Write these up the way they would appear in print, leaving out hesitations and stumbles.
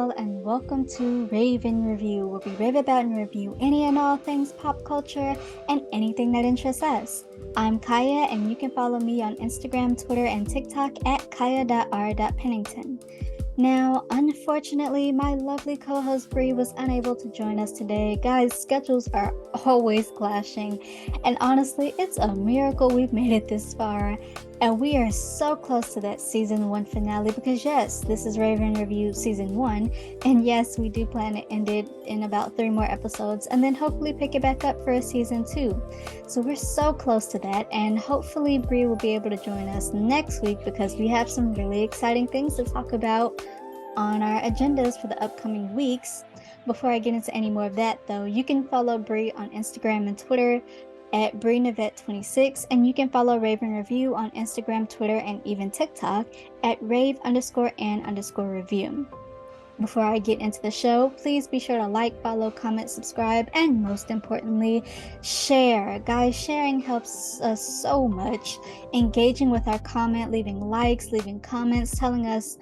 all, and welcome to Rave in Review, where we rave about and review any and all things pop culture and anything that interests us. I'm Kaya, and you can follow me on Instagram, Twitter, and TikTok at kaya.r.pennington. Now, unfortunately, my lovely co-host Bree was unable to join us today. Guys, schedules are always clashing, and honestly, it's a miracle we've made it this far. And we are so close to that season 1 finale because yes, this is Rave in Review season 1, and yes, we do plan to end it in about 3 more episodes and then hopefully pick it back up for a season 2. So we're so close to that, and hopefully Bree will be able to join us next week because we have some really exciting things to talk about on our agendas for the upcoming weeks. Before I get into any more of that though, you can follow Bree on Instagram and Twitter at BreenaVet26, and you can follow Rave in Review on Instagram, Twitter, and even TikTok at Rave_and_review. Before I get into the show, please be sure to like, follow, comment, subscribe, and most importantly, share. Guys, sharing helps us so much. Engaging with our comment, leaving likes, leaving comments, telling us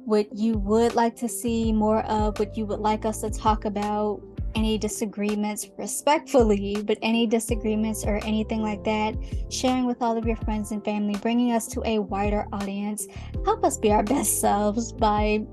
what you would like to see more of, what you would like us to talk about, any disagreements respectfully, but any disagreements or anything like that, sharing with all of your friends and family, bringing us to a wider audience. Help us be our best selves by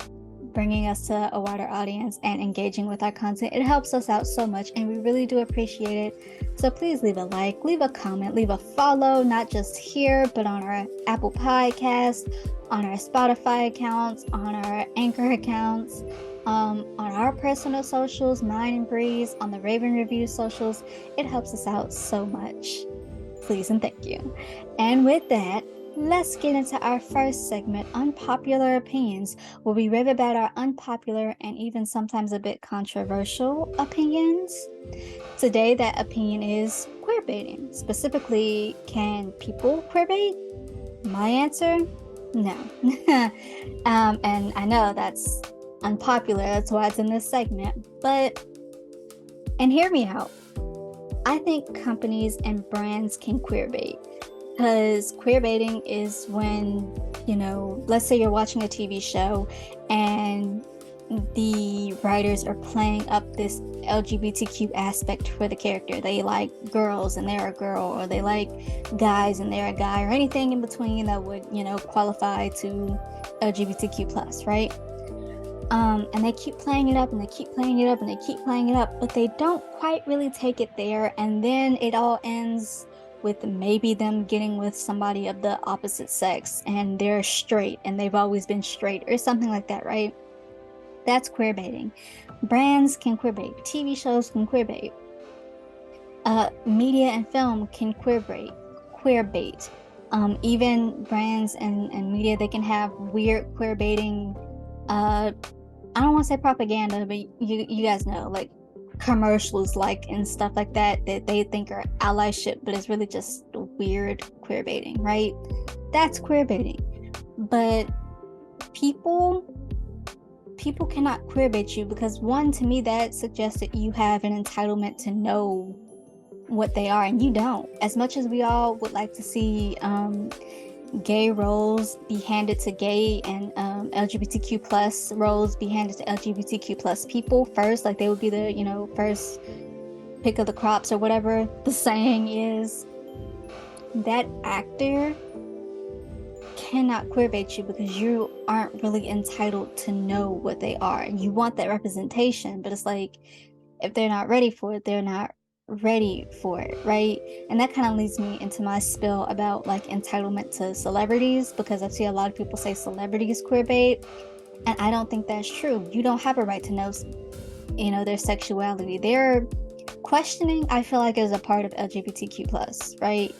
bringing us to a wider audience and engaging with our content. It helps us out so much, and we really do appreciate it. So please leave a like, leave a comment, leave a follow, not just here, but on our Apple Podcast, on our Spotify accounts, on our Anchor accounts, on our personal socials, mine and Bree's, on the Rave in Review socials. It helps us out so much. Please and thank you. And with that, let's get into our first segment, Unpopular Opinions, where we rave about our unpopular and even sometimes a bit controversial opinions. Today, that opinion is queerbaiting. Specifically, can people queerbait? My answer, no. And I know that's unpopular, that's why it's in this segment, and hear me out, I think companies and brands can queerbait, because queerbaiting is when, let's say you're watching a TV show and the writers are playing up this LGBTQ aspect for the character. They like girls and they're a girl, or they like guys and they're a guy, or anything in between that would, qualify to LGBTQ plus, right? And they keep playing it up and they keep playing it up and they keep playing it up, but they don't quite really take it there. And then it all ends with maybe them getting with somebody of the opposite sex and they're straight and they've always been straight or something like that, right? That's queerbaiting. Brands can queerbait. TV shows can queerbait. Media and film can queerbait. Even brands and media, they can have weird queerbaiting, I don't want to say propaganda, but you guys know, like commercials and stuff like that they think are allyship, but it's really just weird queerbaiting, right? That's queerbaiting. But people cannot queerbait you, because one, to me, that suggests that you have an entitlement to know what they are, and you don't. As much as we all would like to see gay roles be handed to gay and LGBTQ plus roles be handed to LGBTQ plus people first, like they would be the first pick of the crops or whatever the saying is, that actor cannot queerbait you because you aren't really entitled to know what they are. You want that representation, but it's like, if they're not ready for it, they're not ready for it, right? And that kind of leads me into my spill about entitlement to celebrities, because I see a lot of people say celebrities queerbait, and I don't think that's true. You don't have a right to know their sexuality. Their questioning, I feel like, is a part of LGBTQ plus, right?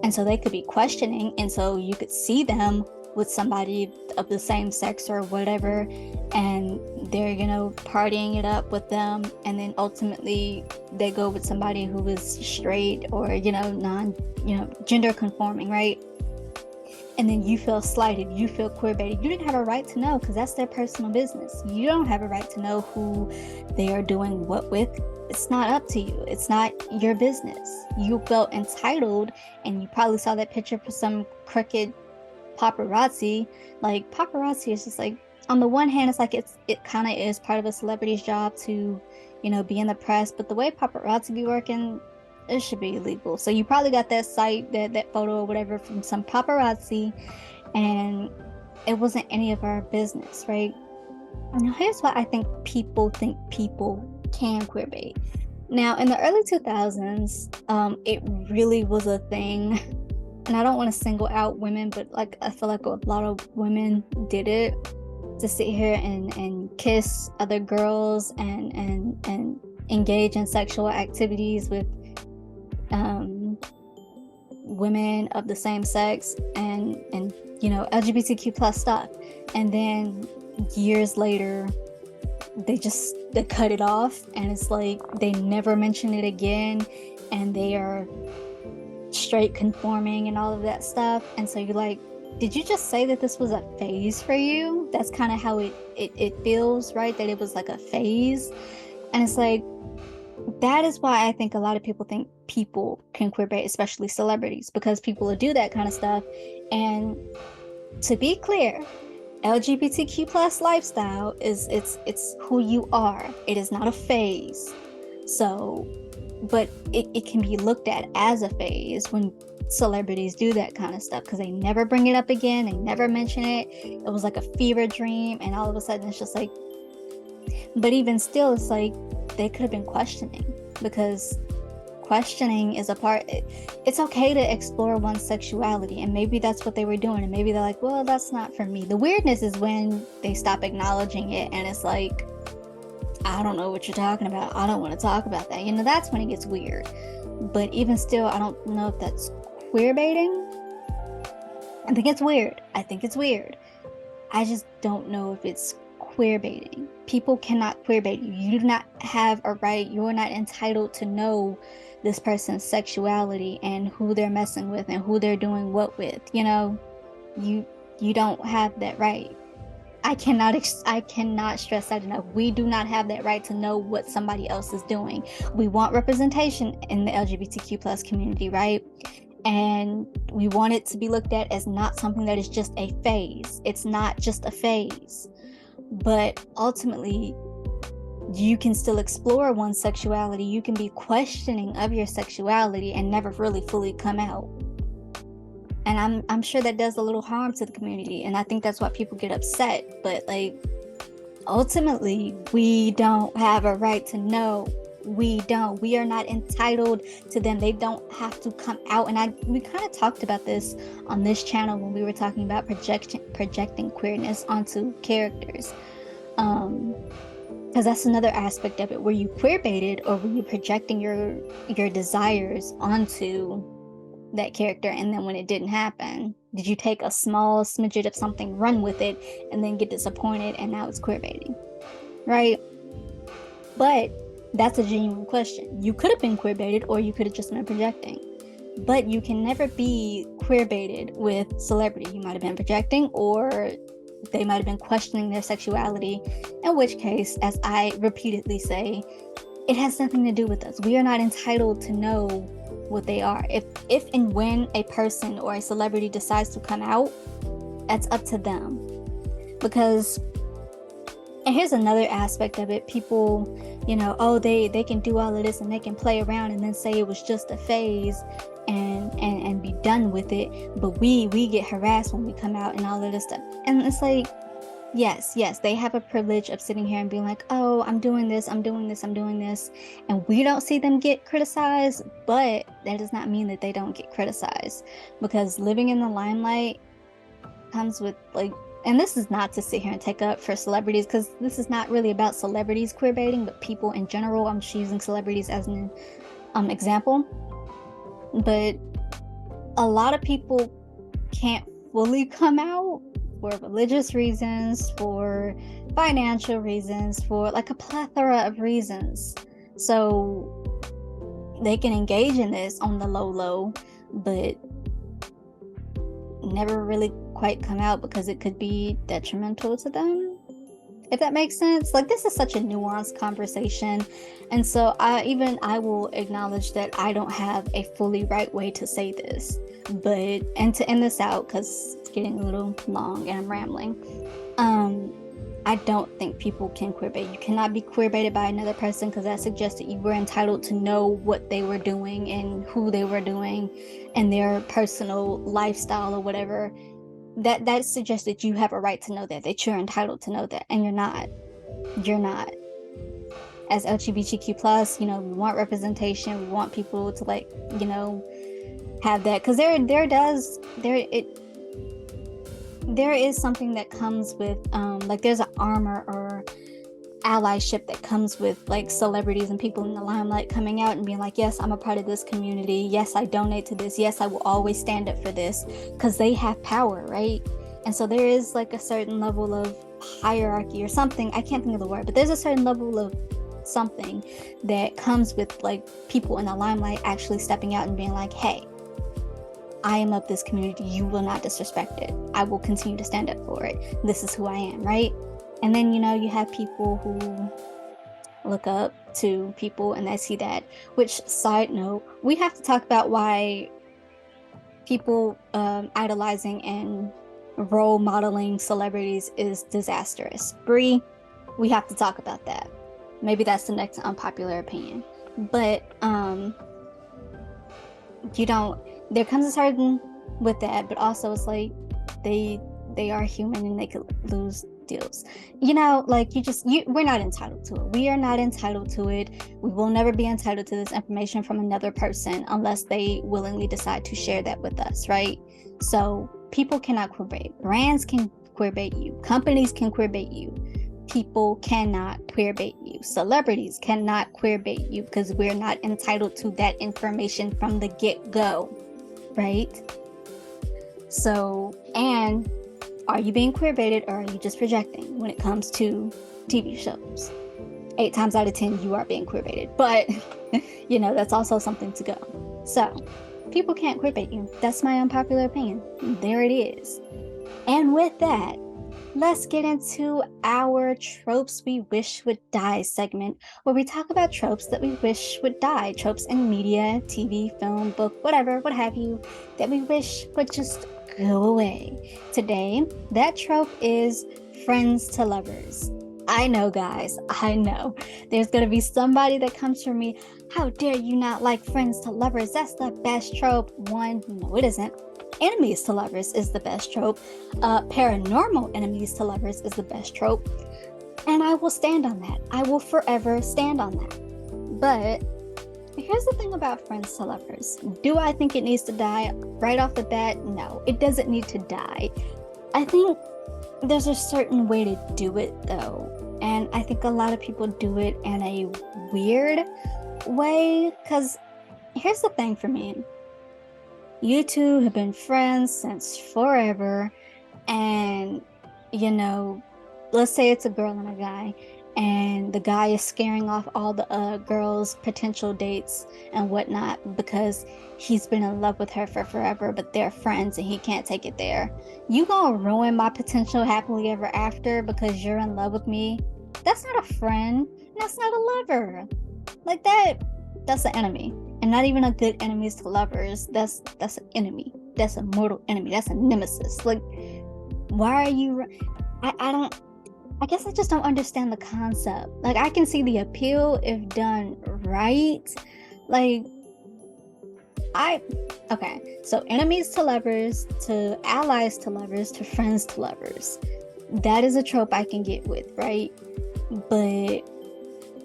And so they could be questioning, and so you could see them with somebody of the same sex or whatever, and they're partying it up with them, and then ultimately they go with somebody who is straight or non gender conforming, right? And then you feel slighted, you feel queerbaited. You didn't have a right to know, because that's their personal business. You don't have a right to know who they are doing what with. It's not up to you. It's not your business. You felt entitled, and you probably saw that picture for some crooked paparazzi. Paparazzi is just on the one hand, it's like it kind of is part of a celebrity's job to, be in the press, but the way paparazzi be working, it should be illegal. So you probably got that site, that photo or whatever from some paparazzi, and it wasn't any of our business, right? Now, here's why I think people can queerbait. Now, in the early 2000s, it really was a thing. And I don't want to single out women, but like I feel like a lot of women did it, to sit here and kiss other girls and engage in sexual activities with women of the same sex and LGBTQ plus stuff. And then years later, they cut it off, and it's like they never mention it again, and they are straight conforming and all of that stuff. And so you're like, did you just say that this was a phase for you? That's kind of how it feels, right? That it was like a phase. And it's like, that is why I think a lot of people think people can queerbait, especially celebrities, because people will do that kind of stuff. And to be clear, LGBTQ plus lifestyle it's who you are. It is not a phase. So, but it can be looked at as a phase when celebrities do that kind of stuff, because they never bring it up again, they never mention it. It was like a fever dream, and all of a sudden it's just like, but even still, it's like they could have been questioning, because questioning is a part. It's okay to explore one's sexuality, and maybe that's what they were doing, and maybe they're like, well, that's not for me. The weirdness is when they stop acknowledging it, and it's like, I don't know what you're talking about, I don't want to talk about that. That's when it gets weird. But even still, I don't know if that's queer baiting. I think it's weird. I just don't know if it's queer baiting. People cannot queer bait you. You do not have a right. You're not entitled to know this person's sexuality and who they're messing with and who they're doing what with. You don't have that right. I cannot stress that enough. We do not have that right to know what somebody else is doing. We want representation in the LGBTQ plus community, right? And we want it to be looked at as not something that is just a phase. It's not just a phase. But ultimately, you can still explore one's sexuality. You can be questioning of your sexuality and never really fully come out. And I'm sure that does a little harm to the community, and I think that's why people get upset. But like, ultimately, we don't have a right to know. We are not entitled to them. They don't have to come out. And we kind of talked about this on this channel when we were talking about projecting queerness onto characters, because that's another aspect of it. Were you queer baited, or were you projecting your desires onto that character, and then when it didn't happen, did you take a small smidget of something, run with it, and then get disappointed, and now it's queer baiting, right? But that's a genuine question. You could have been queer baited, or you could have just been projecting. But you can never be queer baited with celebrity. You might have been projecting, or they might have been questioning their sexuality, in which case, as I repeatedly say, it has nothing to do with us. We are not entitled to know what they are. If and when a person or a celebrity decides to come out, that's up to them. Because, and here's another aspect of it, people, they can do all of this and they can play around and then say it was just a phase and be done with it, but we get harassed when we come out and all of this stuff. And it's like, yes, they have a privilege of sitting here and being like, oh, I'm doing this, and we don't see them get criticized, but that does not mean that they don't get criticized, because living in the limelight comes with, like, and this is not to sit here and take up for celebrities, because this is not really about celebrities queerbaiting, but people in general. I'm just using celebrities as an example, but a lot of people can't fully come out for religious reasons, for financial reasons, for like a plethora of reasons. So they can engage in this on the low, but never really quite come out because it could be detrimental to them, if that makes sense. Like, this is such a nuanced conversation, and so I will acknowledge that I don't have a fully right way to say this, and to end this out, because it's getting a little long and I'm rambling, I don't think people can queerbait. You cannot be queerbaited by another person because that suggests that you were entitled to know what they were doing and who they were doing and their personal lifestyle or whatever. That suggests that you have a right to know that you're entitled to know that, and you're not. You're not. As LGBTQ plus, we want representation. We want people to have that, because there is something that comes with there's an armor or allyship that comes with like celebrities and people in the limelight coming out and being like, yes, I'm a part of this community, yes, I donate to this, yes, I will always stand up for this, because they have power, right? And so there is like a certain level of hierarchy or something, I can't think of the word, but there's a certain level of something that comes with like people in the limelight actually stepping out and being like, hey, I am of this community, you will not disrespect it, I will continue to stand up for it, this is who I am, right? And then you have people who look up to people and they see that, which, side note, we have to talk about why people idolizing and role modeling celebrities is disastrous. Bree, we have to talk about that. Maybe that's the next unpopular opinion. But there comes a certain with that, but also it's like they are human and they could lose deals. We're not entitled to it. We are not entitled to it. We will never be entitled to this information from another person unless they willingly decide to share that with us, right? So people cannot queerbait. Brands can queerbait you. Companies can queerbait you. People cannot queerbait you. Celebrities cannot queerbait you because we're not entitled to that information from the get-go, right? So, and are you being queerbaited or are you just projecting when it comes to TV shows? 8 times out of 10, you are being queerbaited. But, that's also something to go. So, people can't queerbait you. That's my unpopular opinion. There it is. And with that, let's get into our tropes we wish would die segment, where we talk about tropes that we wish would die. Tropes in media, TV, film, book, whatever, what have you, that we wish would just go away. Today, that trope is friends to lovers. I know, guys, I know. There's going to be somebody that comes from me, how dare you not like friends to lovers? That's the best trope. One, no, it isn't. Enemies to lovers is the best trope. Paranormal enemies to lovers is the best trope. And I will stand on that. I will forever stand on that. But here's the thing about friends to lovers. Do I think it needs to die right off the bat? No, it doesn't need to die. I think there's a certain way to do it though. And I think a lot of people do it in a weird way. Because here's the thing for me. You two have been friends since forever. And, let's say it's a girl and a guy. And the guy is scaring off all the girls' potential dates and whatnot because he's been in love with her for forever, but they're friends and he can't take it there. You gonna ruin my potential happily ever after because you're in love with me? That's not a friend. That's not a lover. Like that's an enemy. And not even a good enemies to lovers. That's an enemy. That's a mortal enemy. That's a nemesis. Like, why are you... I guess I just don't understand the concept. Like, I can see the appeal if done right. Okay, so enemies to lovers, to allies to lovers, to friends to lovers. That is a trope I can get with, right? But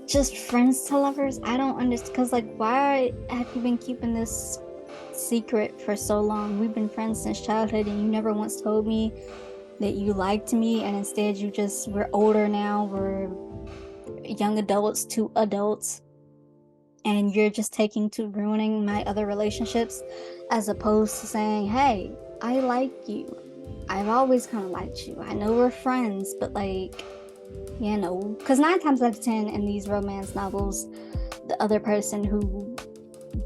just friends to lovers, I don't understand. Because, why have you been keeping this secret for so long? We've been friends since childhood and you never once told me that you liked me, and instead we're older now, we're young adults to adults, and you're just taking to ruining my other relationships, as opposed to saying, hey, I like you, I've always kind of liked you, I know we're friends, but because 9 times out of 10 in these romance novels, the other person who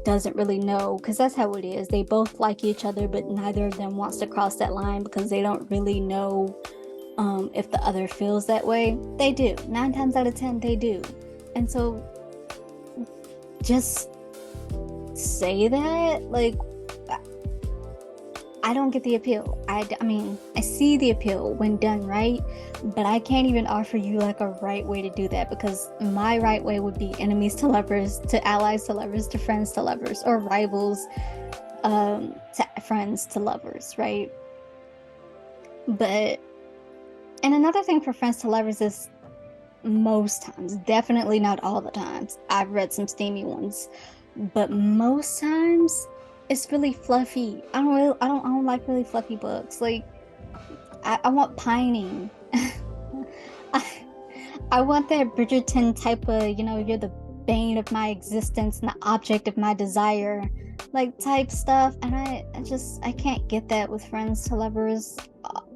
doesn't really know, because that's how it is, they both like each other but neither of them wants to cross that line because they don't really know if the other feels that way. They do. 9 times out of 10 they do. And so just say that. I don't get the appeal. I mean, I see the appeal when done right, but I can't even offer you like a right way to do that, because my right way would be enemies to lovers, to allies to lovers, to friends to lovers, or rivals to friends to lovers, right? But and another thing for friends to lovers is most times, definitely not all the times. I've read some steamy ones, but most times it's really fluffy. I don't like really fluffy books. Like I want pining. I, I want that Bridgerton type of, you're the bane of my existence and the object of my desire, like type stuff. And I can't get that with friends to lovers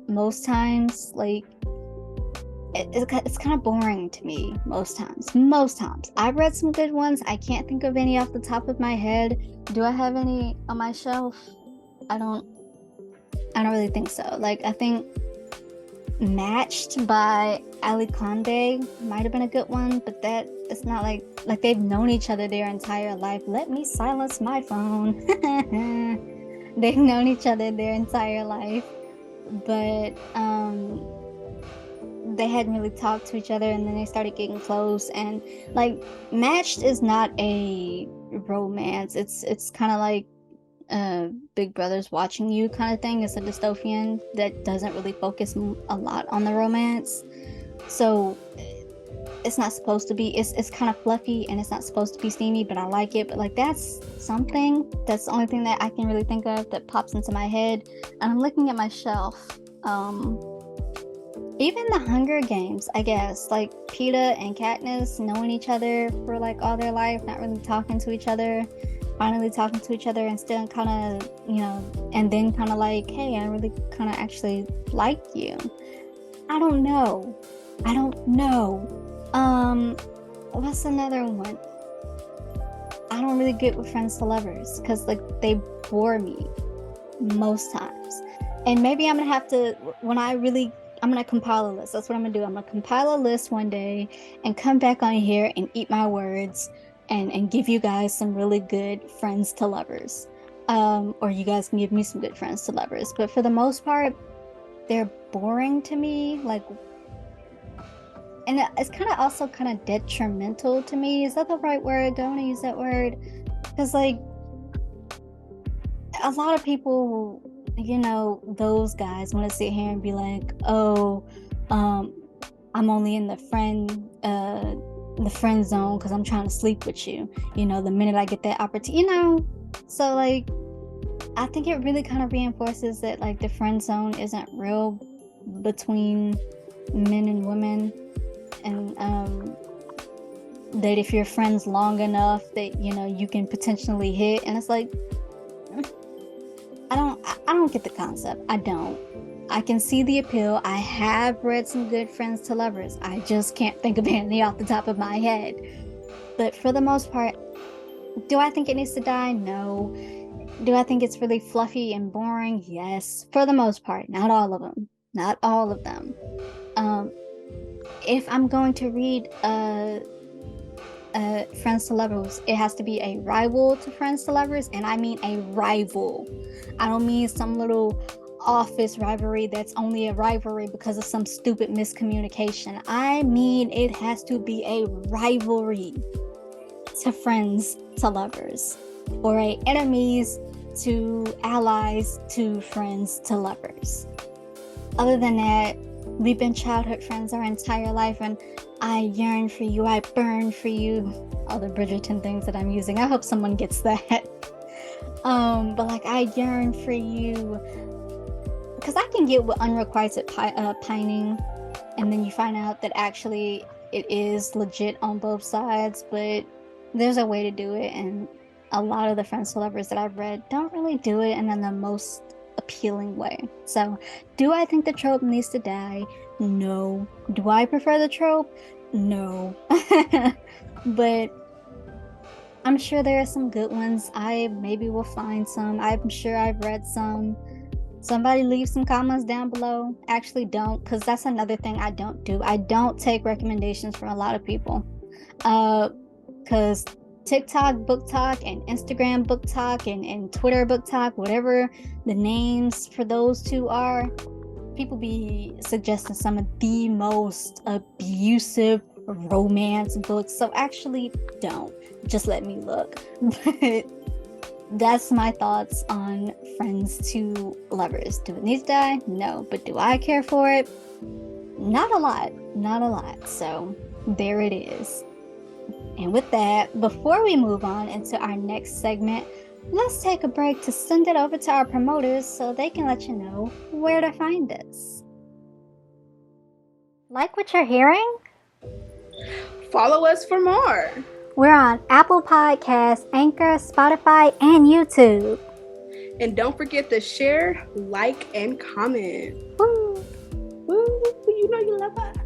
most times. Like it's kind of boring to me most times. Most times. I've read some good ones. I can't think of any off the top of my head. Do I have any on my shelf? I don't I don't really think so. Like I think Matched by Ali Conde might have been a good one, but that it's not like they've known each other their entire life. Let me silence my phone. They've known each other their entire life, but they hadn't really talked to each other, and then they started getting close. And like Matched is not a romance. It's kind of like Big Brother's watching you kind of thing. It's a dystopian that doesn't really focus a lot on the romance. So it's not supposed to be, it's kind of fluffy and it's not supposed to be steamy, but I like it. But like that's the only thing that I can really think of that pops into my head. And I'm looking at my shelf. Even the Hunger Games, I guess, like Peeta and Katniss knowing each other for like all their life, not really talking to each other, finally talking to each other and still kind of, and then kind of like, hey, I really kind of actually like you. I don't know. What's another one? I don't really get with friends to lovers because like they bore me most times. And maybe I'm gonna have to, I'm gonna compile a list. That's what I'm gonna do. I'm gonna compile a list one day and come back on here and eat my words and give you guys some really good friends to lovers. Or you guys can give me some good friends to lovers. But for the most part, they're boring to me. Like, and it's kind of also kind of detrimental to me. Is that the right word? Don't I use that word? Because like a lot of people, those guys want to sit here and be like, oh, I'm only in the friend zone because I'm trying to sleep with you, the minute I get that opportunity, so like I think it really kind of reinforces that like the friend zone isn't real between men and women, and that if you're friends long enough that you can potentially hit. And it's like I don't get the concept. I can see the appeal. I have read some good friends to lovers. I just can't think of any off the top of my head. But for the most part, do I think it needs to die? No. Do I think it's really fluffy and boring? Yes. For the most part. Not all of them. Not all of them. If I'm going to read friends to lovers, it has to be a rival to friends to lovers, and I mean a rival. I don't mean some little office rivalry that's only a rivalry because of some stupid miscommunication. I mean it has to be a rivalry to friends to lovers, or a enemies to allies to friends to lovers. Other than that, we've been childhood friends our entire life, and I yearn for you, I burn for you. All the Bridgerton things that I'm using. I hope someone gets that. But like I yearn for you, because I can get with unrequited pining, and then you find out that actually it is legit on both sides, but there's a way to do it, and a lot of the friends to lovers that I've read don't really do it in the most appealing way. So, do I think the trope needs to die? No. Do I prefer the trope? No. But I'm sure there are some good ones. I maybe will find some. I'm sure I've read some. Somebody leave some comments down below. Actually, don't, because that's another thing I don't do. I don't take recommendations from a lot of people. Because TikTok book talk and Instagram book talk and Twitter book talk, whatever the names for those two are, people be suggesting some of the most abusive romance books. So actually don't. Just let me look. But that's my thoughts on Friends to Lovers. Do it need to die? No. But do I care for it? Not a lot. Not a lot. So there it is. And with that, before we move on into our next segment, let's take a break to send it over to our promoters so they can let you know where to find us. Like what you're hearing? Follow us for more. We're on Apple Podcasts, Anchor, Spotify, and YouTube. And don't forget to share, like, and comment. Woo! Woo! You know you love us.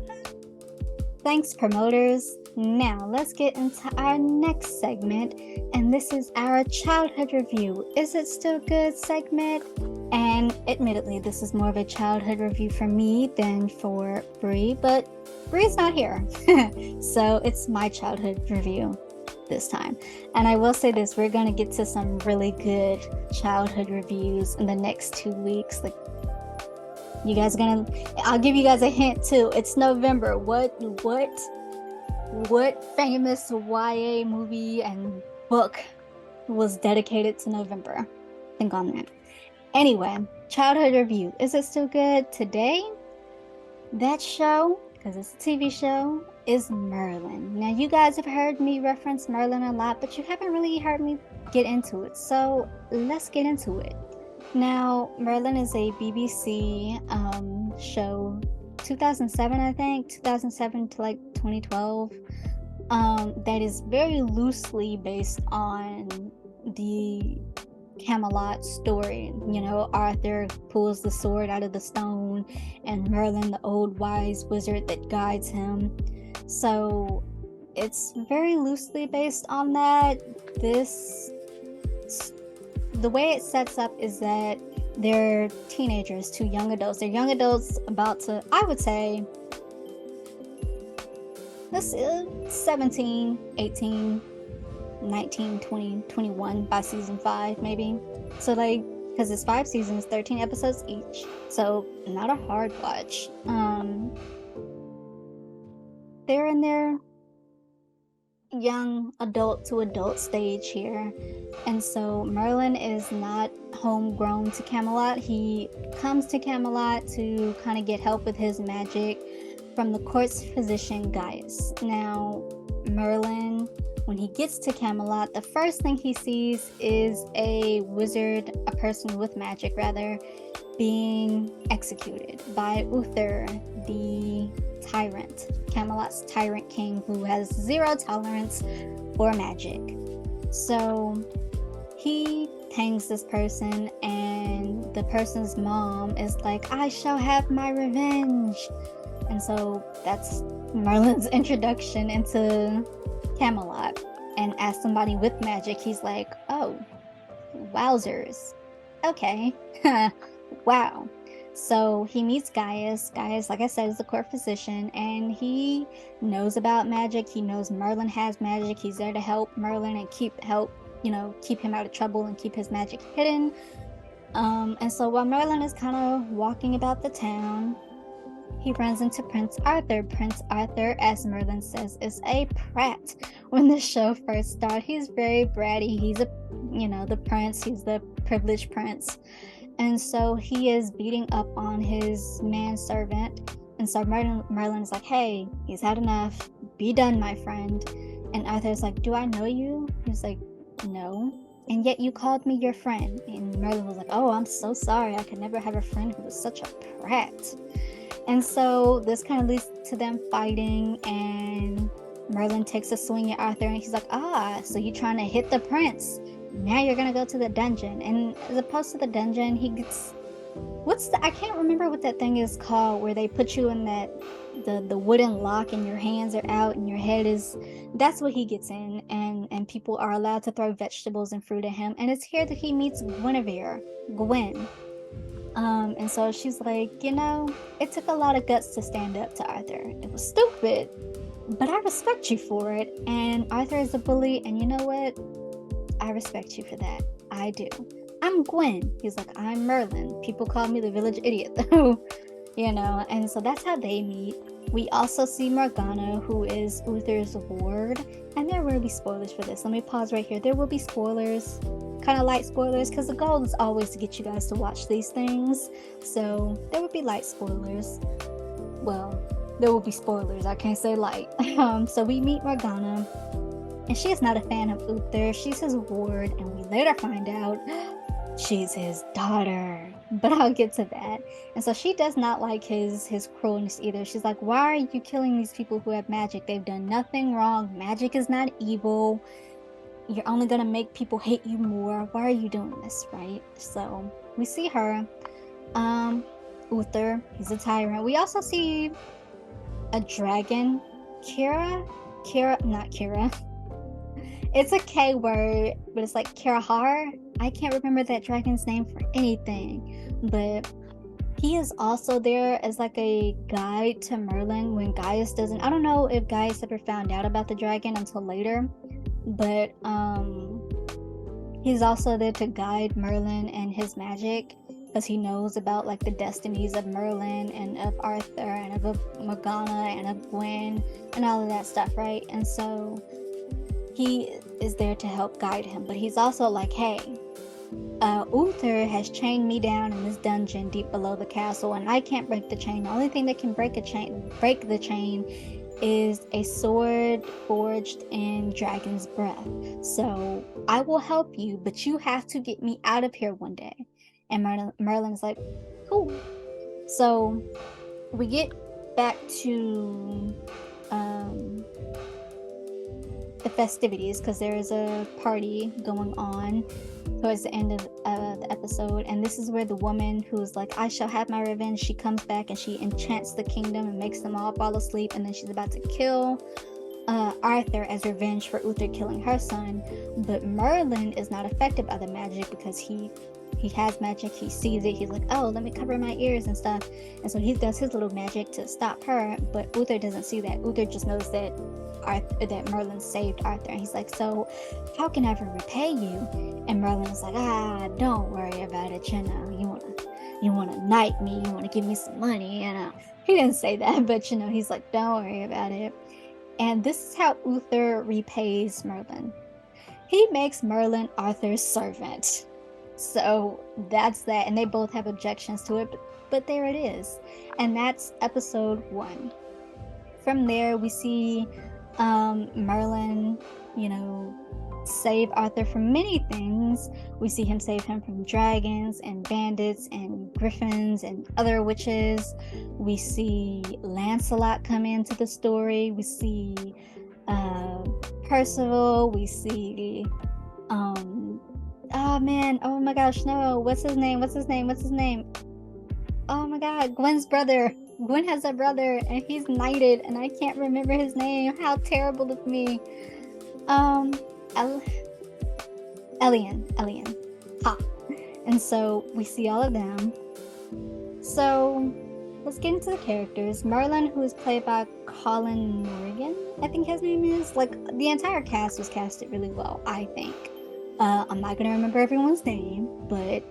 Thanks, promoters. Now, let's get into our next segment, and this is our childhood review. Is it still good segment? And admittedly, this is more of a childhood review for me than for Bree, but Bree's not here. So it's my childhood review this time. And I will say this, we're going to get to some really good childhood reviews in the next 2 weeks. Like, you guys are gonna, I'll give you guys a hint too. It's November. What famous YA movie and book was dedicated to November? Think on that. Anyway, childhood review. Is it still good today? That show, because it's a TV show, is Merlin. Now, you guys have heard me reference Merlin a lot, but you haven't really heard me get into it. So let's get into it. Now, Merlin is a BBC show, 2007, I think, 2007 to like 2012, that is very loosely based on the Camelot story. You know, Arthur pulls the sword out of the stone, and Merlin, the old wise wizard that guides him. So it's very loosely based on that. The way it sets up is that they're teenagers, two young adults. They're young adults about to, I would say, 17, 18, 19, 20, 21 by season 5, maybe. So, like, because it's 5 seasons, 13 episodes each. So, not a hard watch. They're in their young adult to adult stage here, and so Merlin is not homegrown to Camelot. He comes to Camelot to kind of get help with his magic from the court's physician Gaius. Now, Merlin, when he gets to Camelot, the first thing he sees is a wizard, a person with magic rather, being executed by Uther, the tyrant, Camelot's tyrant king, who has 0 tolerance for magic. So he hangs this person, and the person's mom is like, I shall have my revenge. And so that's Merlin's introduction into Camelot. And as somebody with magic, he's like, oh, wowzers. Okay. Wow. So he meets Gaius. Gaius, like I said, is the court physician, and he knows about magic. He knows Merlin has magic. He's there to help Merlin and keep him out of trouble and keep his magic hidden. And so while Merlin is kind of walking about the town, he runs into Prince Arthur. Prince Arthur, as Merlin says, is a prat. When the show first started, he's very bratty. He's the prince. He's the privileged prince. And so he is beating up on his manservant. And so Merlin is like, hey, he's had enough. Be done, my friend. And Arthur's like, do I know you? He's like, no. And yet you called me your friend. And Merlin was like, oh, I'm so sorry. I could never have a friend who was such a prat. And so this kind of leads to them fighting. And Merlin takes a swing at Arthur. And he's like, so you're trying to hit the prince. Now you're gonna go to the dungeon. And as opposed to the dungeon, he gets, I can't remember what that thing is called, where they put you in that the wooden lock and your hands are out and your head is, that's what he gets in, and people are allowed to throw vegetables and fruit at him. And it's here that he meets Gwen. And so she's like, it took a lot of guts to stand up to Arthur. It was stupid, but I respect you for it. And Arthur is a bully, and you know what? I respect you for that. I do. I'm Gwen. He's like, I'm Merlin. People call me the village idiot, though. And so that's how they meet. We also see Morgana, who is Uther's ward, and there will be spoilers for this. Let me pause right here. There will be spoilers, kind of light spoilers, because the goal is always to get you guys to watch these things. So there will be light spoilers. Well, there will be spoilers. I can't say light. So we meet Morgana, and she is not a fan of Uther. She's his ward, and we later find out she's his daughter. But I'll get to that. And so she does not like his cruelness either. She's like, why are you killing these people who have magic? They've done nothing wrong. Magic is not evil. You're only gonna make people hate you more. Why are you doing this, right? So we see her. Uther, he's a tyrant. We also see a dragon. Not Kira. It's a K word, but it's like Kirahar. I can't remember that dragon's name for anything, but he is also there as like a guide to Merlin when Gaius doesn't. I don't know if Gaius ever found out about the dragon until later, but he's also there to guide Merlin and his magic because he knows about like the destinies of Merlin and of Arthur and of Morgana and of Gwen and all of that stuff, right? And so he is there to help guide him, but he's also like, hey, Uther has chained me down in this dungeon deep below the castle, and I can't break the chain. The only thing that can break the chain is a sword forged in dragon's breath. So I will help you, but you have to get me out of here one day. And Merlin's like, cool. So we get back to the festivities because there is a party going on towards the end of the episode, and this is where the woman who's like, I shall have my revenge, she comes back and she enchants the kingdom and makes them all fall asleep, and then she's about to kill Arthur as revenge for Uther killing her son. But Merlin is not affected by the magic because he has magic, he sees it, he's like, oh, let me cover my ears and stuff, and so he does his little magic to stop her. But Uther doesn't see that. Uther just knows that Merlin saved Arthur, and he's like, so how can I ever repay you? And Merlin's like, don't worry about it, you wanna knight me, you wanna give me some money, he didn't say that, but he's like, don't worry about it. And this is how Uther repays Merlin. He makes Merlin Arthur's servant. So that's that, and they both have objections to it, but there it is. And that's episode 1. From there we see Merlin, save Arthur from many things. We see him save him from dragons and bandits and griffins and other witches. We see Lancelot come into the story. We see Percival. We see oh my gosh, no, what's his name? Oh my god, Gwen's brother. Gwen has a brother and he's knighted and I can't remember his name. How terrible of me. Elian. Ha. And so we see all of them. So let's get into the characters. Merlin, who is played by Colin Morgan, I think his name is. Like, the entire cast was casted really well, I think. I'm not gonna remember everyone's name, but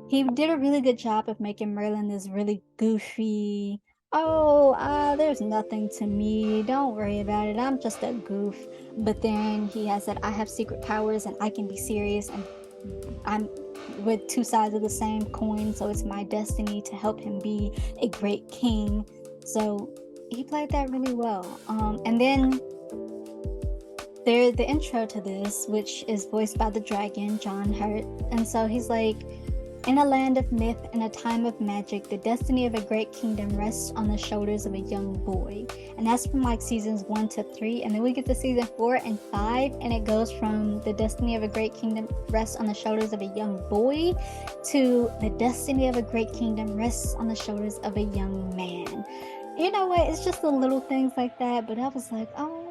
he did a really good job of making Merlin this really goofy, there's nothing to me, don't worry about it, I'm just a goof. But then he has that I have secret powers and I can be serious, and I'm with two sides of the same coin, so it's my destiny to help him be a great king. So he played that really well. And then there's the intro to this, which is voiced by the dragon, John Hurt. And so he's like, in a land of myth and a time of magic, the destiny of a great kingdom rests on the shoulders of a young boy. And that's from like seasons 1 to 3. And then we get to season 4 and 5, and it goes from the destiny of a great kingdom rests on the shoulders of a young boy to the destiny of a great kingdom rests on the shoulders of a young man. You know what? It's just the little things like that. But I was like, oh.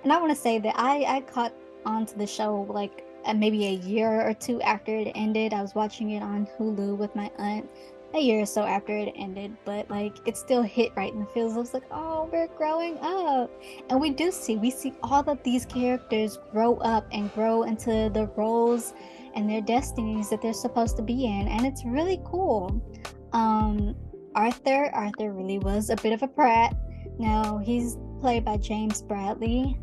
And I want to say that I caught onto the show like maybe a year or two after it ended. I was watching it on Hulu with my aunt. a year or so after it ended, but like it still hit right in the feels. I was like, oh, we're growing up. And we see all of these characters grow up and grow into the roles and their destinies that they're supposed to be in. And it's really cool. Um, Arthur really was a bit of a brat. Now he's played by James Bradley.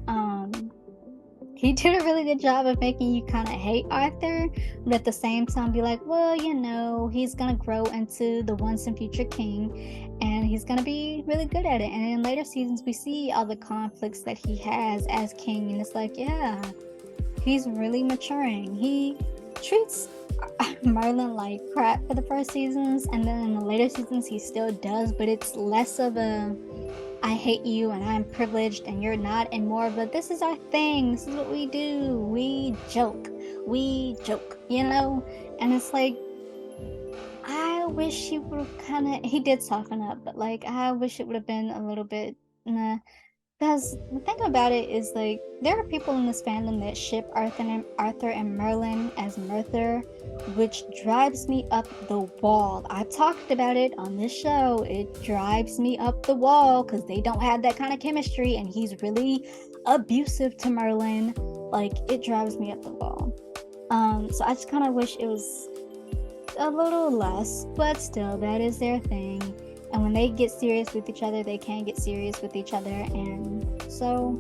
He did a really good job of making you kind of hate Arthur, but at the same time be like, well, he's gonna grow into the once and future king, and he's gonna be really good at it. And in later seasons, we see all the conflicts that he has as king, and it's like, yeah, he's really maturing. He treats Merlin like crap for the first seasons, and then in the later seasons, he still does, but it's less of a I hate you and I'm privileged and you're not, and more of a this is our thing, this is what we do, we joke, and it's like I wish he would have he did soften up, but like I wish it would have been a little bit nah. Because the thing about it is, like, there are people in this fandom that ship Arthur and Merlin as Merthyr, which drives me up the wall. I've talked about it on this show. It drives me up the wall because they don't have that kind of chemistry, and he's really abusive to Merlin. Like, it drives me up the wall. So I just kind of wish it was a little less, but still, that is their thing. And when they get serious with each other, they can get serious with each other. And so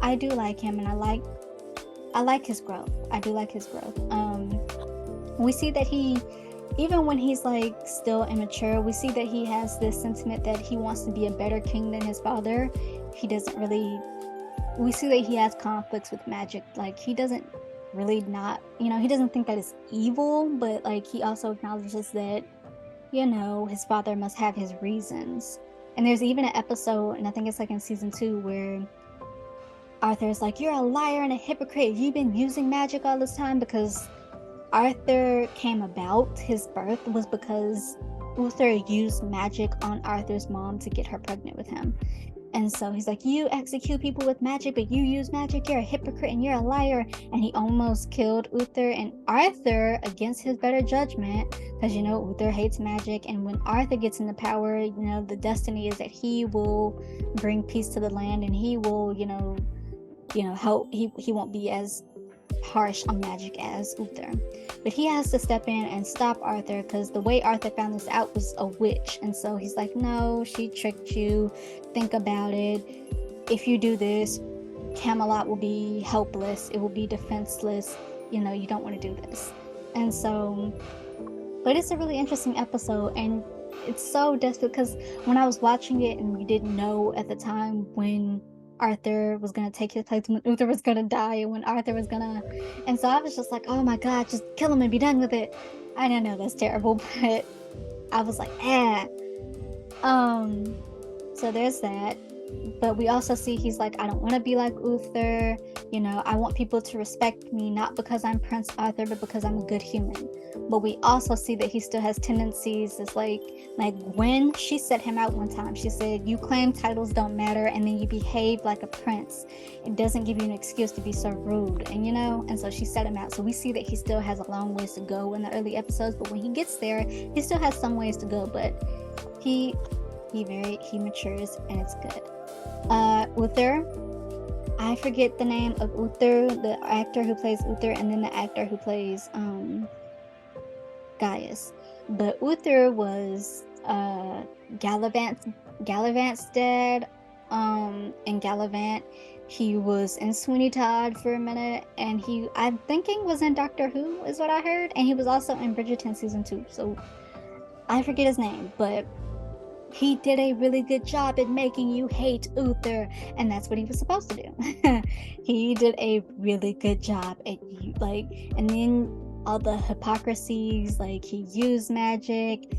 I do like him, and I like his growth. I do like his growth. We see that even when he's like still immature, we see that he has this sentiment that he wants to be a better king than his father. We see that he has conflicts with magic. Like, he doesn't really he doesn't think that it's evil, but like he also acknowledges that his father must have his reasons. And there's even an episode, and I think it's like in season 2, where Arthur's like, you're a liar and a hypocrite. You've been using magic all this time. Because Arthur came about, his birth was because Uther used magic on Arthur's mom to get her pregnant with him. And so he's like, you execute people with magic, but you use magic, you're a hypocrite and you're a liar. And he almost killed Uther, and Arthur, against his better judgment, because Uther hates magic, and when Arthur gets into power, the destiny is that he will bring peace to the land, and he will help. He won't be as harsh on magic as Uther, but he has to step in and stop Arthur, because the way Arthur found this out was a witch. And so he's like, no, she tricked you, think about it, if you do this, Camelot will be helpless, it will be defenseless, you don't want to do this. And so, but it's a really interesting episode, and it's so desperate, because when I was watching it, and we didn't know at the time when Arthur was gonna take his place, when Uther was gonna die, and when Arthur was gonna, and so I was just like, oh my god, just kill him and be done with it. I don't know, that's terrible, but I was like, so there's that. But we also see he's like, I don't want to be like Uther, I want people to respect me, not because I'm Prince Arthur, but because I'm a good human. But we also see that he still has tendencies. It's like when she set him out one time, she said, you claim titles don't matter, and then you behave like a prince. It doesn't give you an excuse to be so rude. And and so she set him out. So we see that he still has a long ways to go in the early episodes, but when he gets there, he still has some ways to go, but he matures, and it's good. Uther, I forget the name of Uther, the actor who plays Uther, and then the actor who plays Gaius. But Uther was Gallivant's dad. In Gallivant, he was in Sweeney Todd for a minute, and I'm thinking was in Doctor Who, is what I heard, and he was also in Bridgerton season 2. So I forget his name, but he did a really good job at making you hate Uther, and that's what he was supposed to do. He did a really good job at and then all the hypocrisies, like he used magic.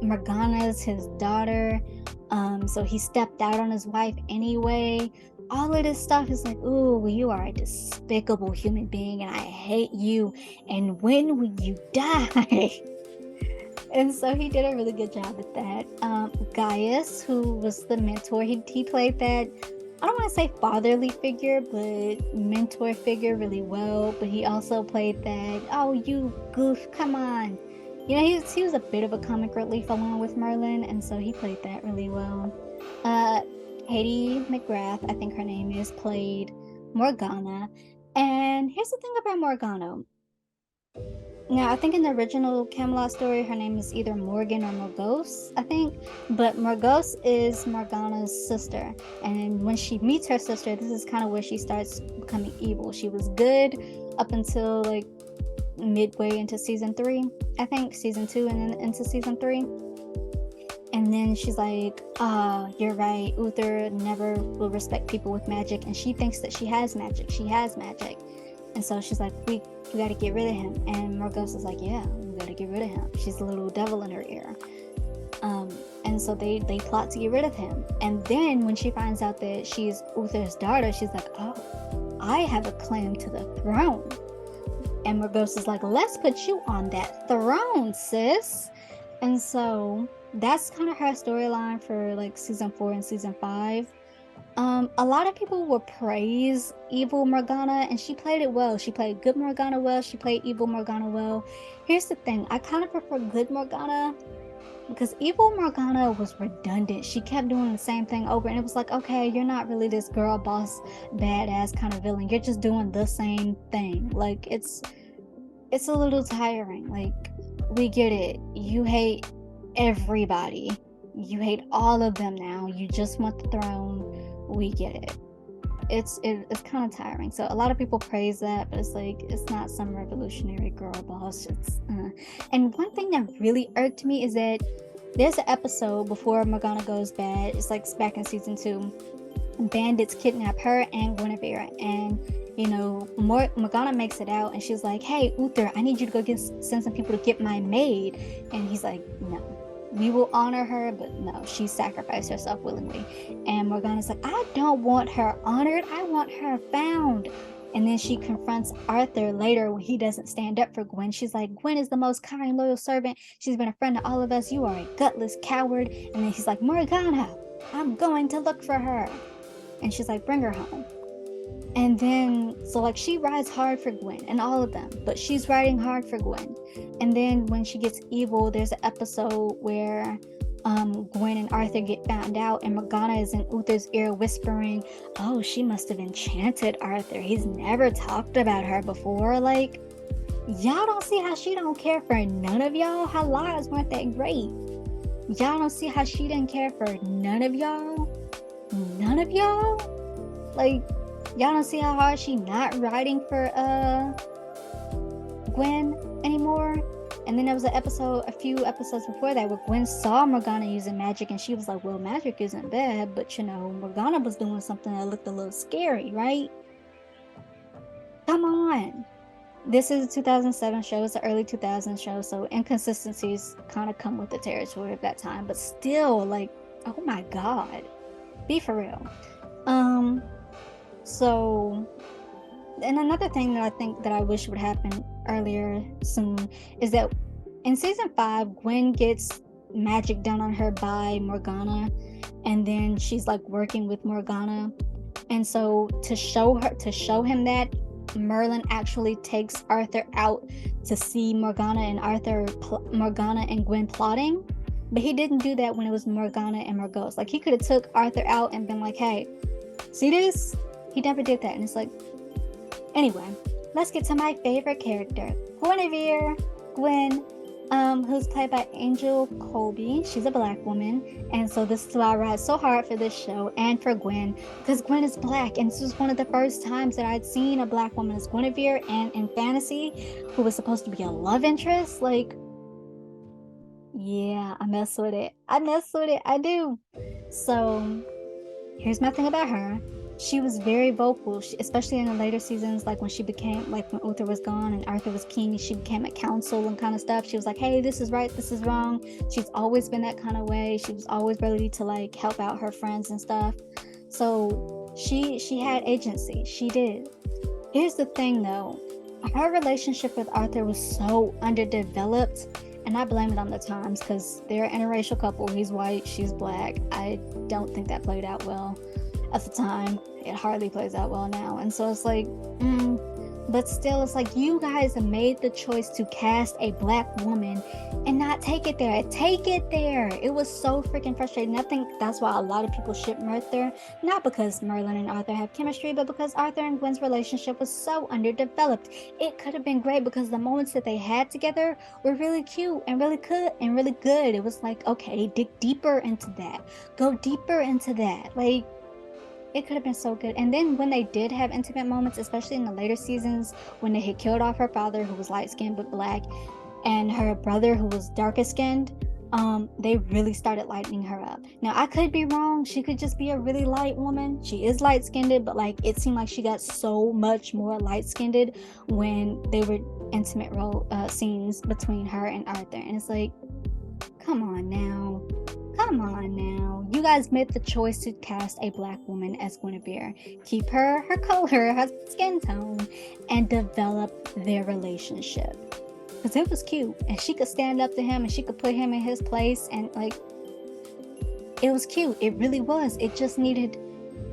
Morgana's his daughter, so he stepped out on his wife anyway. All of this stuff is like, ooh, you are a despicable human being, and I hate you, and when will you die? And so he did a really good job at that. Gaius, who was the mentor, he played that, I don't want to say fatherly figure, but mentor figure really well. But he also played that, oh, you goof, come on, You know, he was a bit of a comic relief along with Merlin, and so he played that really well. Uh, Katie McGrath, I think her name is, played Morgana. And here's the thing about Morgana. Now, I think in the original Camelot story, her name is either Morgan or Morgause, I think. But Morgause is Morgana's sister. And when she meets her sister, this is kind of where she starts becoming evil. She was good up until like midway into season 3, I think, season 2 and then into season 3. And then she's like, you're right, Uther never will respect people with magic, and she thinks that she has magic. And so she's like, we gotta get rid of him. And Morgause is like, yeah, we gotta get rid of him. She's a little devil in her ear. And so they plot to get rid of him. And then when she finds out that she's Uther's daughter, she's like, oh, I have a claim to the throne. And Morgause is like, let's put you on that throne, sis. And so that's kind of her storyline for like season 4 and season 5. A lot of people will praise evil Morgana, and she played it well. She played good Morgana well. She played evil Morgana well. Here's the thing. I kind of prefer good Morgana because evil Morgana was redundant. She kept doing the same thing over, and it was like, okay, you're not really this girl boss badass kind of villain. You're just doing the same thing. Like, it's a little tiring. Like, we get it. You hate everybody. You hate all of them now. You just want the throne. We get it. It's kind of tiring. So a lot of people praise that, but it's like, it's not some revolutionary girl boss. And one thing that really irked me is that there's an episode before Morgana goes bad. It's like back in season 2. Bandits kidnap her and Guinevere, and you know, Morgana makes it out, and she's like, hey, Uther, I need you to go send some people to get my maid. And he's like, no, we will honor her, but no, she sacrificed herself willingly. And Morgana's like, I don't want her honored, I want her found. And then she confronts Arthur later when he doesn't stand up for Gwen. She's like, Gwen is the most kind, loyal servant. She's been a friend to all of us. You are a gutless coward. And then he's like, Morgana, I'm going to look for her. And she's like, bring her home. And then, so like, she rides hard for Gwen and all of them, but she's riding hard for Gwen. And then when she gets evil, there's an episode where Gwen and Arthur get found out, and Morgana is in Uther's ear whispering, oh, she must have enchanted Arthur. He's never talked about her before. Like, y'all don't see how she don't care for none of y'all? Her lives weren't that great. Y'all don't see how she didn't care for none of y'all? None of y'all? Like, y'all don't see how hard she not riding for Gwen anymore? And then there was a few episodes before that, where Gwen saw Morgana using magic, and she was like, well, magic isn't bad, but you know, Morgana was doing something that looked a little scary, right? Come on. This is a 2007 show. It's an early 2000s show, so inconsistencies kind of come with the territory of that time, but still, like, oh my God. Be for real. So, and another thing that I think that I wish would happen earlier soon is that in season 5, Gwen gets magic done on her by Morgana, and then she's like working with Morgana. And so to show him that, Merlin actually takes Arthur out to see Morgana and Gwen plotting. But he didn't do that when it was Morgana and Morgause. Like, he could have took Arthur out and been like, hey, see this? He never did that. And it's like, anyway, let's get to my favorite character, Guinevere. Gwen, who's played by Angel Colby. She's a black woman, and so this is why I ride so hard for this show and for Gwen, because Gwen is black, and this was one of the first times that I'd seen a black woman as Guinevere, and in fantasy, who was supposed to be a love interest. Like, yeah, I mess with it. I do. So here's my thing about her. She was very vocal, especially in the later seasons, like when Uther was gone and Arthur was king, she became a council and kind of stuff. She was like, hey, this is right, this is wrong. She's always been that kind of way. She was always ready to like help out her friends and stuff. So she had agency. She did. Here's the thing though. Her relationship with Arthur was so underdeveloped, and I blame it on the times, because they're an interracial couple. He's white, she's black. I don't think that played out well at the time. It hardly plays out well now. And so it's like, but still, it's like you guys made the choice to cast a black woman and not take it there. Take it there. It was so freaking frustrating. I think that's why a lot of people ship Arthur, not because Merlin and Arthur have chemistry, but because Arthur and Gwen's relationship was so underdeveloped. It could have been great because the moments that they had together were really cute and really good. It was like, okay, dig deeper into that. Go deeper into that. Like, it could have been so good. And then when they did have intimate moments, especially in the later seasons, when they had killed off her father, who was light skinned but black, and her brother, who was darker skinned, they really started lightening her up. Now, I could be wrong. She could just be a really light woman. She is light skinned, but like it seemed like she got so much more light skinned when they were intimate role scenes between her and Arthur. And it's like, come on now. Come on now. You guys made the choice to cast a black woman as Guinevere. Keep her color, her skin tone, and develop their relationship. Because it was cute. And she could stand up to him and she could put him in his place. And like, it was cute. It really was. It just needed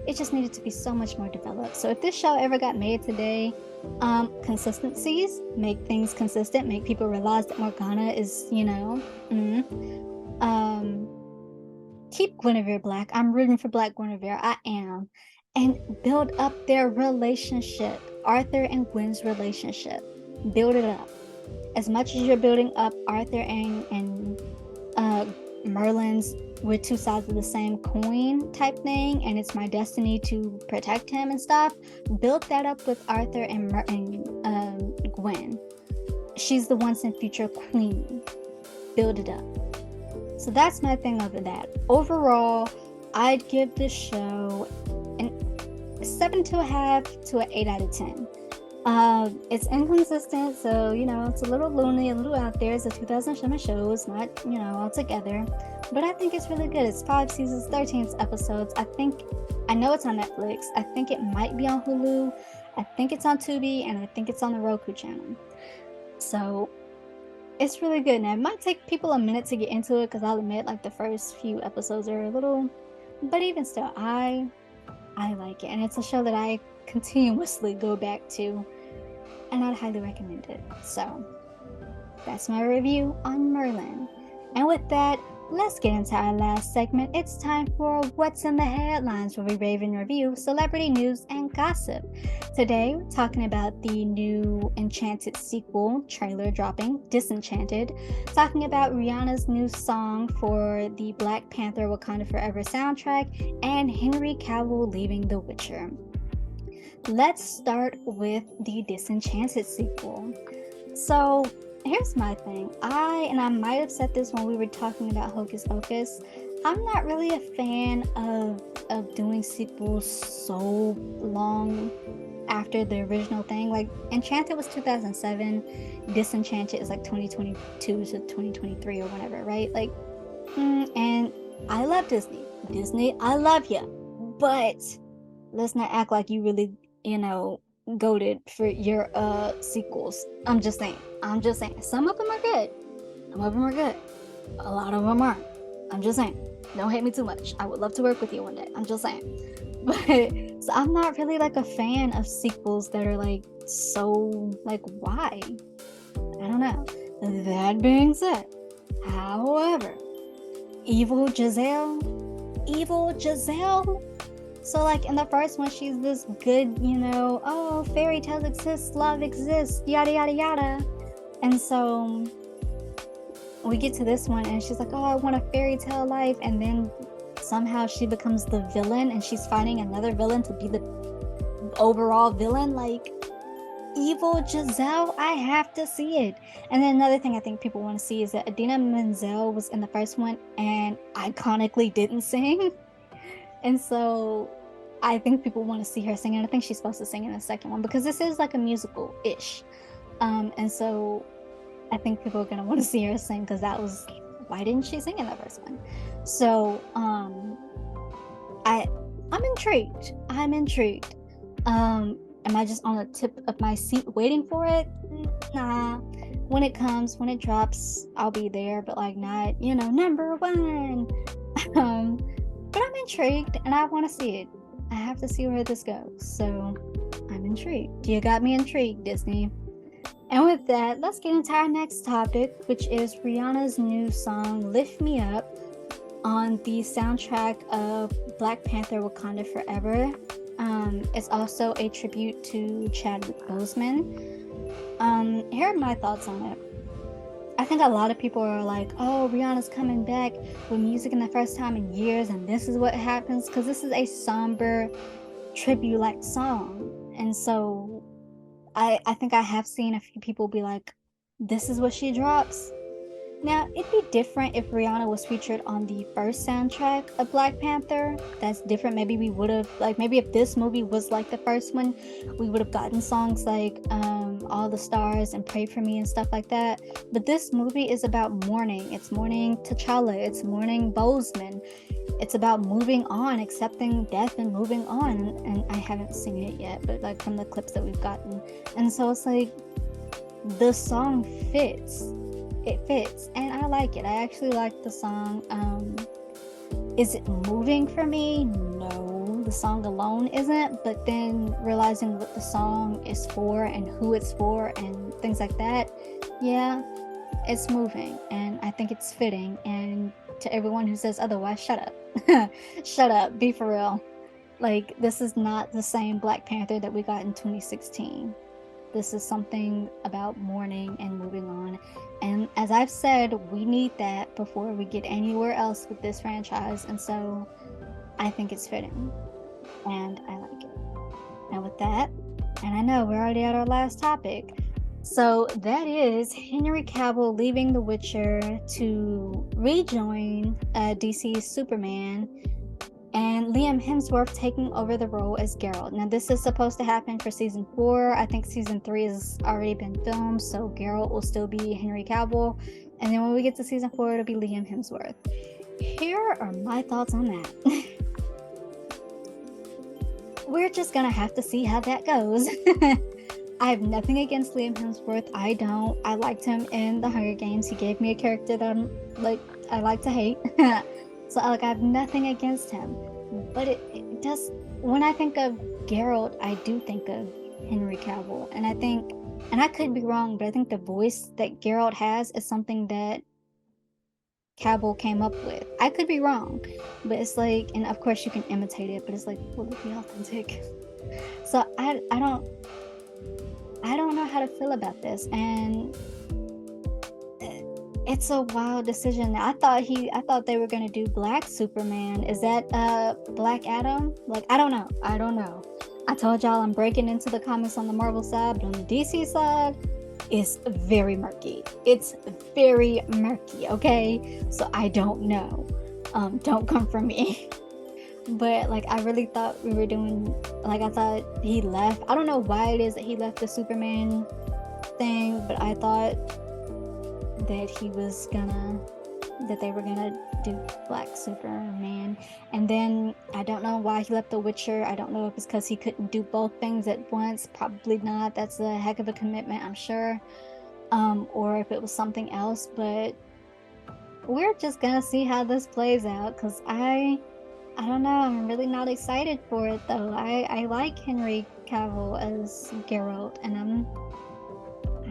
to be so much more developed. So if this show ever got made today, consistencies, make things consistent, make people realize that Morgana is, keep Guinevere black. I'm rooting for black Guinevere. I am. And build up their relationship. Arthur and Gwen's relationship. Build it up. As much as you're building up Arthur and Merlin's, we're two sides of the same coin type thing, and it's my destiny to protect him and stuff. Build that up with Arthur and Gwen. She's the once and future queen. Build it up. So that's my thing over that. Overall, I'd give this show an 7.5 to an 8 out of 10. It's inconsistent, so it's a little loony, a little out there. It's a 2007 show. It's not all together, but I think it's really good. It's 5 seasons, 13 episodes. I know it's on Netflix. I think it might be on Hulu. I think it's on Tubi, and I think it's on the Roku channel. So it's really good. Now, it might take people a minute to get into it because I'll admit, like, the first few episodes are a little, but even still, I like it, and it's a show that I continuously go back to, and I'd highly recommend it. So that's my review on Merlin. And with that, let's get into our last segment. It's time for What's in the Headlines, where we rave and review celebrity news and gossip. Today, we're talking about the new Enchanted sequel trailer dropping, Disenchanted. Talking about Rihanna's new song for the Black Panther Wakanda Forever soundtrack, and Henry Cavill leaving The Witcher. Let's start with the Disenchanted sequel. So, here's my thing. I might have said this when we were talking about Hocus Pocus. I'm not really a fan of doing sequels so long after the original thing. Like, Enchanted was 2007, Disenchanted is like 2022 to 2023 or whatever, right? Like, and I love Disney. Disney, I love you. But let's not act like you really, goated for your sequels. I'm just saying. Some of them are good. A lot of them aren't. I'm just saying. Don't hate me too much. I would love to work with you one day. I'm just saying. But so I'm not really like a fan of sequels that are like so like why? I don't know. That being said, however, Evil Giselle. So, like, in the first one, she's this good, fairy tales exist, love exists, yada, yada, yada. And so, we get to this one, and she's like, oh, I want a fairy tale life. And then, somehow, she becomes the villain, and she's fighting another villain to be the overall villain. Like, Evil Giselle, I have to see it. And then another thing I think people want to see is that Idina Menzel was in the first one, and iconically didn't sing. And so I think people want to see her sing, and I think she's supposed to sing in the second one because this is like a musical-ish. And so I think people are going to want to see her sing because why didn't she sing in the first one? So I'm intrigued. Am I just on the tip of my seat waiting for it? Nah. When it drops, I'll be there, but like not, number one. But I'm intrigued and I want to see it. I have to see where this goes. So I'm intrigued. You got me intrigued, Disney. And with that, let's get into our next topic, which is Rihanna's new song, Lift Me Up, on the soundtrack of Black Panther Wakanda Forever. It's also a tribute to Chadwick Boseman. Here are my thoughts on it. I think a lot of people are like, oh, Rihanna's coming back with music in the first time in years, and this is what happens, because this is a somber tribute-like song. And so I think I have seen a few people be like, this is what she drops. Now, it'd be different if Rihanna was featured on the first soundtrack of Black Panther. That's different. Maybe we would have, like, maybe if this movie was like the first one, we would have gotten songs like All the Stars and Pray For Me and stuff like that. But this movie is about mourning. It's mourning T'Challa. It's mourning Boseman. It's about moving on, accepting death and moving on. And I haven't seen it yet, but like from the clips that we've gotten. And so it's like, the song fits. It fits, and I like it. I actually like the song. Is it moving for me? No, the song alone isn't, but then realizing what the song is for and who it's for and things like that, yeah, it's moving, and I think it's fitting. And to everyone who says otherwise, shut up. Shut up, be for real. Like, this is not the same Black Panther that we got in 2016. This is something about mourning and moving on. And as I've said, we need that before we get anywhere else with this franchise. And so I think it's fitting. And I like it. And with that, and I know we're already at our last topic. So that is Henry Cavill leaving The Witcher to rejoin DC's Superman, and Liam Hemsworth taking over the role as Geralt. Now, this is supposed to happen for season 4. I think season 3 has already been filmed, so Geralt will still be Henry Cavill. And then when we get to season 4, it'll be Liam Hemsworth. Here are my thoughts on that. We're just gonna have to see how that goes. I have nothing against Liam Hemsworth. I don't. I liked him in The Hunger Games. He gave me a character that I like to hate. So I have nothing against him, but it does. When I think of Geralt, I do think of Henry Cavill, and I could be wrong, but I think the voice that Geralt has is something that Cavill came up with. I could be wrong, but it's like, and of course you can imitate it, but it's like, will it be authentic? So I don't know how to feel about this, and it's a wild decision. I thought they were gonna do Black Superman. Is that Black Adam? Like, I don't know. I told y'all I'm breaking into the comics on the Marvel side, but on the DC side, it's very murky. It's very murky, okay? So I don't know. Don't come for me. But like, I really thought we were doing, like, I thought he left. I don't know why it is that he left the Superman thing, but I thought that they were gonna do Black Superman. And then I don't know why he left The Witcher. I don't know if it's because he couldn't do both things at once. Probably not. That's a heck of a commitment, I'm sure. Or if it was something else, but we're just gonna see how this plays out, because I don't know, I'm really not excited for it though. I like Henry Cavill as Geralt, and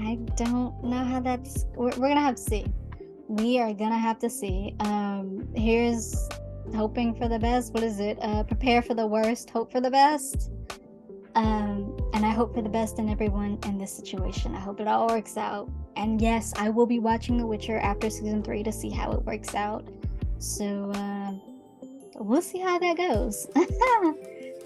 I don't know how that's. We're gonna have to see. We are gonna have to see. Here's hoping for the best. What is it? Prepare for the worst, hope for the best. And I hope for the best in everyone in this situation. I hope it all works out. And yes, I will be watching The Witcher after season 3 to see how it works out. So we'll see how that goes.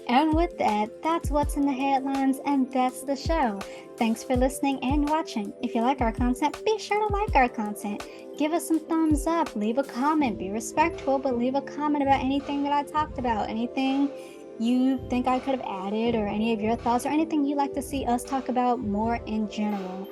And with that, that's what's in the headlines, and that's the show. Thanks for listening and watching. If you like our content, be sure to like our content. Give us some thumbs up, leave a comment, be respectful, but leave a comment about anything that I talked about, anything you think I could have added, or any of your thoughts, or anything you'd like to see us talk about more in general.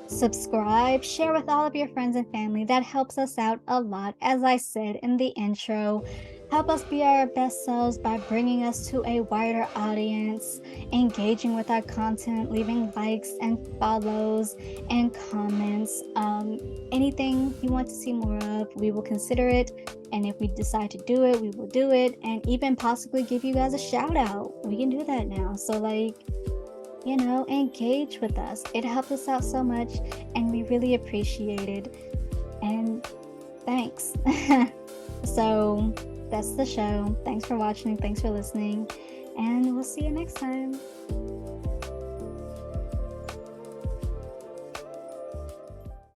Subscribe, share with all of your friends and family. That helps us out a lot, as I said in the intro. Help us be our best selves by bringing us to a wider audience, engaging with our content, leaving likes and follows and comments. Anything you want to see more of, we will consider it. And if we decide to do it, we will do it, and even possibly give you guys a shout out. We can do that now. So, like, you know, engage with us. It helps us out so much, and we really appreciate it. And thanks. So that's the show. Thanks for watching. Thanks for listening. And we'll see you next time.